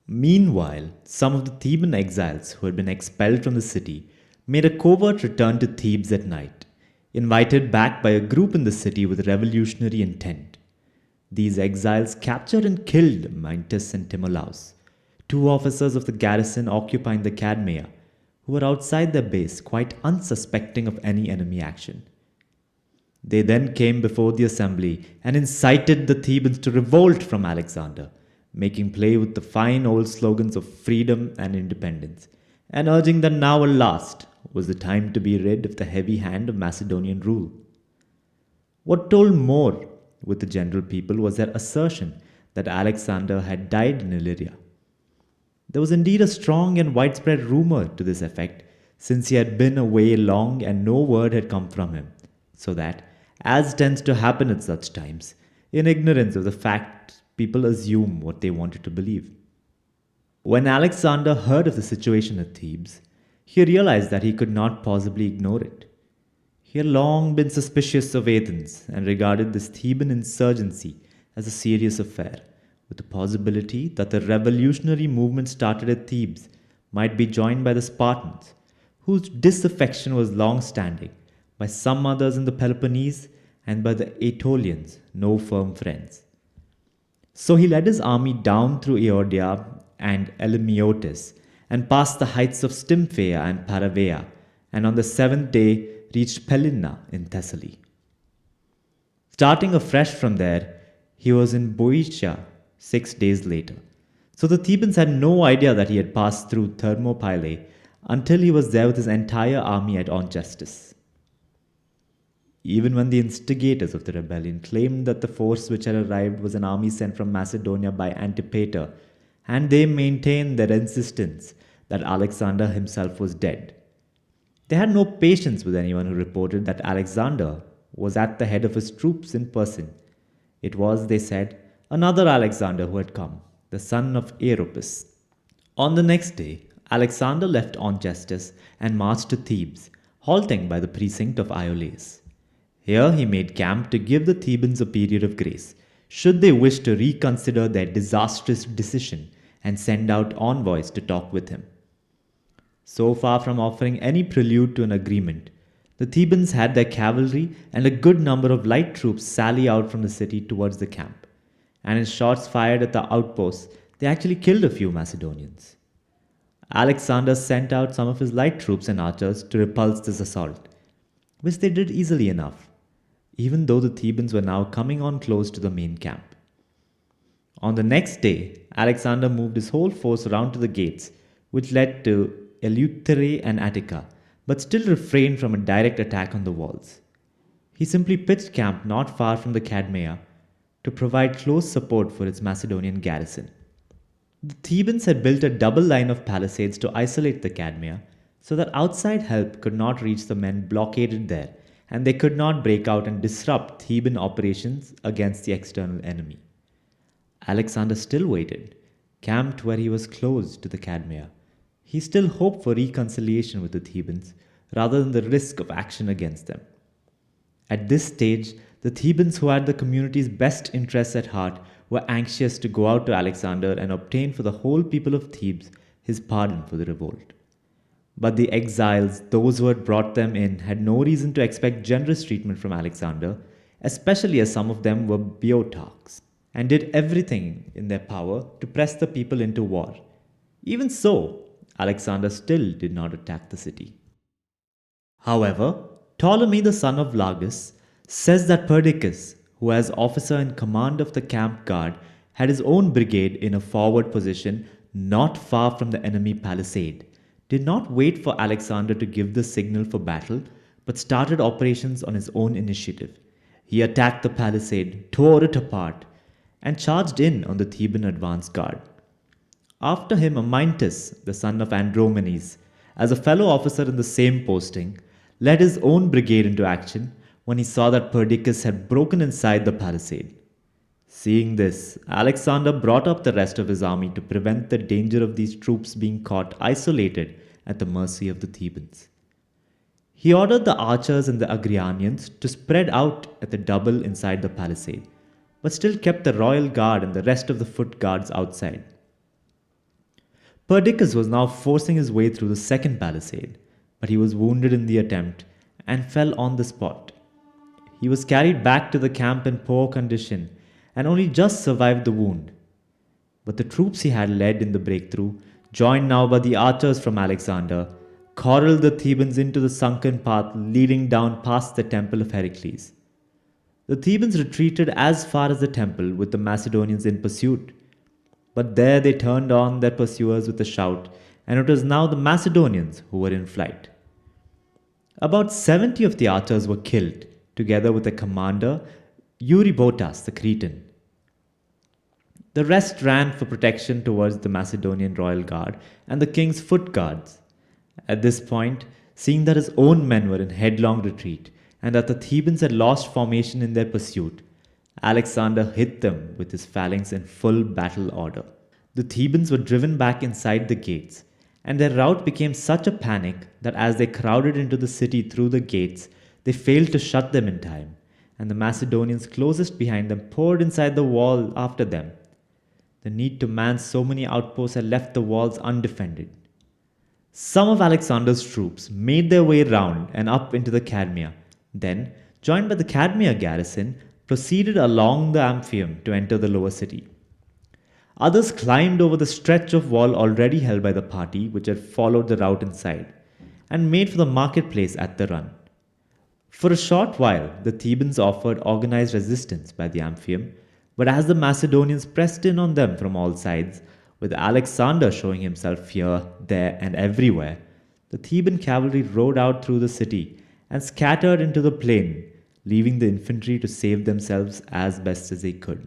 Meanwhile, some of the Theban exiles who had been expelled from the city made a covert return to Thebes at night, invited back by a group in the city with revolutionary intent. These exiles captured and killed Minctus and Timolaus, two officers of the garrison occupying the Cadmea, who were outside their base quite unsuspecting of any enemy action. They then came before the assembly and incited the Thebans to revolt from Alexander, making play with the fine old slogans of freedom and independence, and urging that now at last was the time to be rid of the heavy hand of Macedonian rule. What told more with the general people was their assertion that Alexander had died in Illyria. There was indeed a strong and widespread rumor to this effect, since he had been away long and no word had come from him, so that, as tends to happen at such times, in ignorance of the fact, people assume what they wanted to believe. When Alexander heard of the situation at Thebes, he realized that he could not possibly ignore it. He had long been suspicious of Athens and regarded this Theban insurgency as a serious affair, with the possibility that the revolutionary movement started at Thebes might be joined by the Spartans, whose disaffection was long standing, by some others in the Peloponnese, and by the Aetolians, no firm friends. So he led his army down through Eodia and Elymeotis, and passed the heights of Stymphea and Paravea, and on the seventh day reached Pellina in Thessaly. Starting afresh from there, he was in Boeotia 6 days later. So the Thebans had no idea that he had passed through Thermopylae until he was there with his entire army at Onchestus. Even when the instigators of the rebellion claimed that the force which had arrived was an army sent from Macedonia by Antipater, and they maintained their insistence that Alexander himself was dead. They had no patience with anyone who reported that Alexander was at the head of his troops in person. It was, they said, another Alexander who had come, the son of Aeropus. On the next day, Alexander left Onchestus and marched to Thebes, halting by the precinct of Iolaus. Here he made camp to give the Thebans a period of grace, should they wish to reconsider their disastrous decision and send out envoys to talk with him. So far from offering any prelude to an agreement, the Thebans had their cavalry and a good number of light troops sally out from the city towards the camp, and in shots fired at the outposts, they actually killed a few Macedonians. Alexander sent out some of his light troops and archers to repulse this assault, which they did easily enough, even though the Thebans were now coming on close to the main camp. On the next day, Alexander moved his whole force around to the gates, which led to Eleutherae and Attica, but still refrained from a direct attack on the walls. He simply pitched camp not far from the Cadmea to provide close support for its Macedonian garrison. The Thebans had built a double line of palisades to isolate the Cadmea, so that outside help could not reach the men blockaded there, and they could not break out and disrupt Theban operations against the external enemy. Alexander still waited, camped where he was close to the Cadmea. He still hoped for reconciliation with the Thebans, rather than the risk of action against them. At this stage, the Thebans, who had the community's best interests at heart, were anxious to go out to Alexander and obtain for the whole people of Thebes his pardon for the revolt. But the exiles, those who had brought them in, had no reason to expect generous treatment from Alexander, especially as some of them were Boeotarchs, and did everything in their power to press the people into war. Even so, Alexander still did not attack the city. However, Ptolemy the son of Lagus says that Perdiccas, who as officer in command of the camp guard, had his own brigade in a forward position not far from the enemy palisade, did not wait for Alexander to give the signal for battle, but started operations on his own initiative. He attacked the palisade, tore it apart, and charged in on the Theban advance guard. After him, Amyntas, the son of Andromenes, as a fellow officer in the same posting, led his own brigade into action when he saw that Perdiccas had broken inside the palisade. Seeing this, Alexander brought up the rest of his army to prevent the danger of these troops being caught isolated at the mercy of the Thebans. He ordered the archers and the Agrianians to spread out at the double inside the palisade, but still kept the royal guard and the rest of the foot guards outside. Perdiccas was now forcing his way through the second palisade, but he was wounded in the attempt and fell on the spot. He was carried back to the camp in poor condition and only just survived the wound. But the troops he had led in the breakthrough, joined now by the archers from Alexander, corralled the Thebans into the sunken path leading down past the temple of Heracles. The Thebans retreated as far as the temple with the Macedonians in pursuit. But there they turned on their pursuers with a shout, and it was now the Macedonians who were in flight. About 70 of the archers were killed, together with the commander, Eurybotas the Cretan. The rest ran for protection towards the Macedonian royal guard and the king's foot guards. At this point, seeing that his own men were in headlong retreat and that the Thebans had lost formation in their pursuit, Alexander hit them with his phalanx in full battle order. The Thebans were driven back inside the gates, and their rout became such a panic that as they crowded into the city through the gates, they failed to shut them in time, and the Macedonians closest behind them poured inside the wall after them. The need to man so many outposts had left the walls undefended. Some of Alexander's troops made their way round and up into the Cadmea, then, joined by the Cadmea garrison, proceeded along the Amphium to enter the lower city. Others climbed over the stretch of wall already held by the party which had followed the route inside, and made for the marketplace at the run. For a short while, the Thebans offered organized resistance by the Amphium, but as the Macedonians pressed in on them from all sides, with Alexander showing himself here, there, and everywhere, the Theban cavalry rode out through the city and scattered into the plain, leaving the infantry to save themselves as best as they could.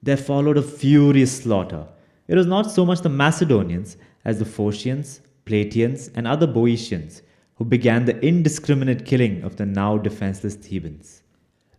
There followed a furious slaughter. It was not so much the Macedonians as the Phocians, Plataeans, and other Boeotians who began the indiscriminate killing of the now defenseless Thebans.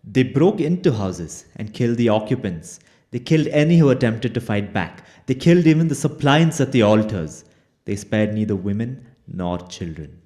They broke into houses and killed the occupants. They killed any who attempted to fight back. They killed even the suppliants at the altars. They spared neither women nor children.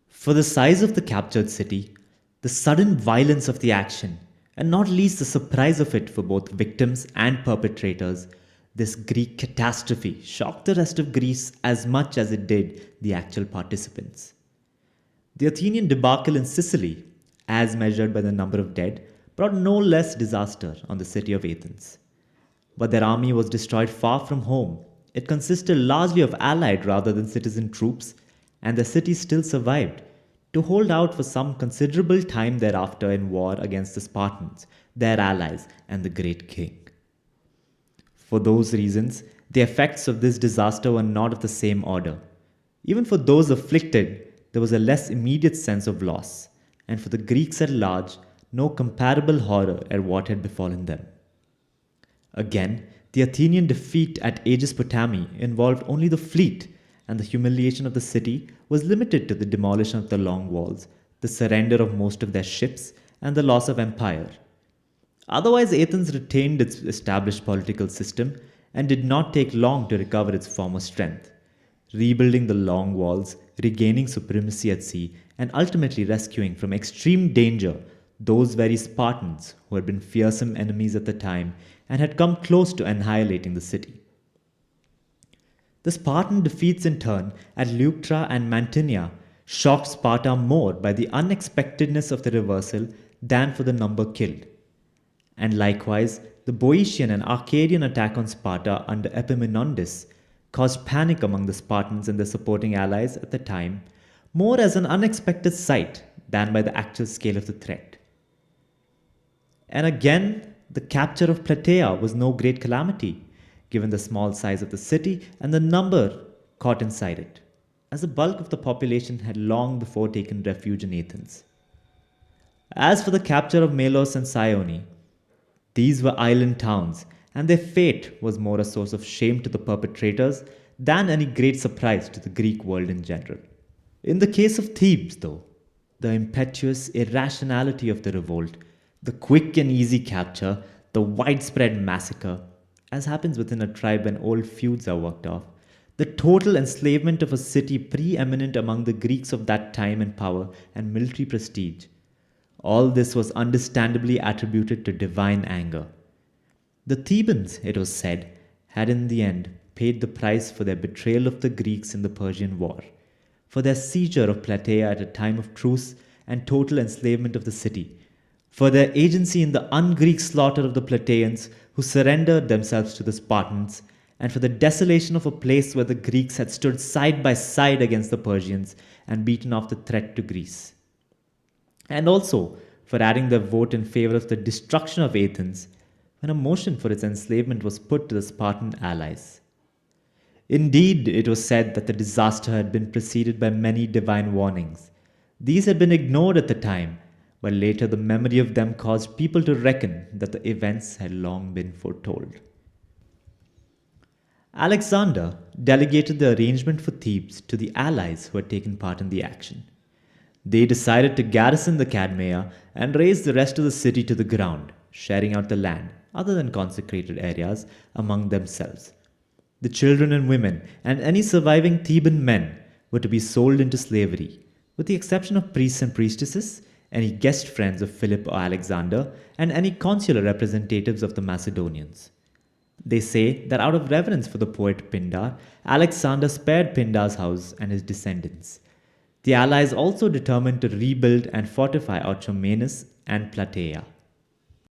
For the size of the captured city, the sudden violence of the action, and not least the surprise of it for both victims and perpetrators, this Greek catastrophe shocked the rest of Greece as much as it did the actual participants. The Athenian debacle in Sicily, as measured by the number of dead, brought no less disaster on the city of Athens. But their army was destroyed far from home. It consisted largely of allied rather than citizen troops, and the city still survived, to hold out for some considerable time thereafter in war against the Spartans, their allies, and the great king. For those reasons, the effects of this disaster were not of the same order. Even for those afflicted, there was a less immediate sense of loss, and for the Greeks at large, no comparable horror at what had befallen them. Again, the Athenian defeat at Aegis Potami involved only the fleet, and the humiliation of the city was limited to the demolition of the long walls, the surrender of most of their ships, and the loss of empire. Otherwise, Athens retained its established political system and did not take long to recover its former strength, rebuilding the long walls, regaining supremacy at sea, and ultimately rescuing from extreme danger those very Spartans who had been fearsome enemies at the time and had come close to annihilating the city. The Spartan defeats in turn at Leuctra and Mantinea shocked Sparta more by the unexpectedness of the reversal than for the number killed. And likewise, the Boeotian and Arcadian attack on Sparta under Epaminondas caused panic among the Spartans and their supporting allies at the time, more as an unexpected sight than by the actual scale of the threat. And again, the capture of Plataea was no great calamity, given the small size of the city and the number caught inside it, as the bulk of the population had long before taken refuge in Athens. As for the capture of Melos and Cyone, these were island towns, and their fate was more a source of shame to the perpetrators than any great surprise to the Greek world in general. In the case of Thebes, though, the impetuous irrationality of the revolt, the quick and easy capture, the widespread massacre, as happens within a tribe when old feuds are worked off, the total enslavement of a city preeminent among the Greeks of that time in power and military prestige, all this was understandably attributed to divine anger. The Thebans, it was said, had in the end paid the price for their betrayal of the Greeks in the Persian War, for their seizure of Plataea at a time of truce and total enslavement of the city, for their agency in the un-Greek slaughter of the Plataeans who surrendered themselves to the Spartans, and for the desolation of a place where the Greeks had stood side by side against the Persians and beaten off the threat to Greece. And also for adding their vote in favor of the destruction of Athens when a motion for its enslavement was put to the Spartan allies. Indeed, it was said that the disaster had been preceded by many divine warnings. These had been ignored at the time, but later the memory of them caused people to reckon that the events had long been foretold. Alexander delegated the arrangement for Thebes to the allies who had taken part in the action. They decided to garrison the Cadmea and raze the rest of the city to the ground, sharing out the land, other than consecrated areas, among themselves. The children and women and any surviving Theban men were to be sold into slavery, with the exception of priests and priestesses, any guest friends of Philip or Alexander, and any consular representatives of the Macedonians. They say that out of reverence for the poet Pindar, Alexander spared Pindar's house and his descendants. The allies also determined to rebuild and fortify Orchomenus and Plataea.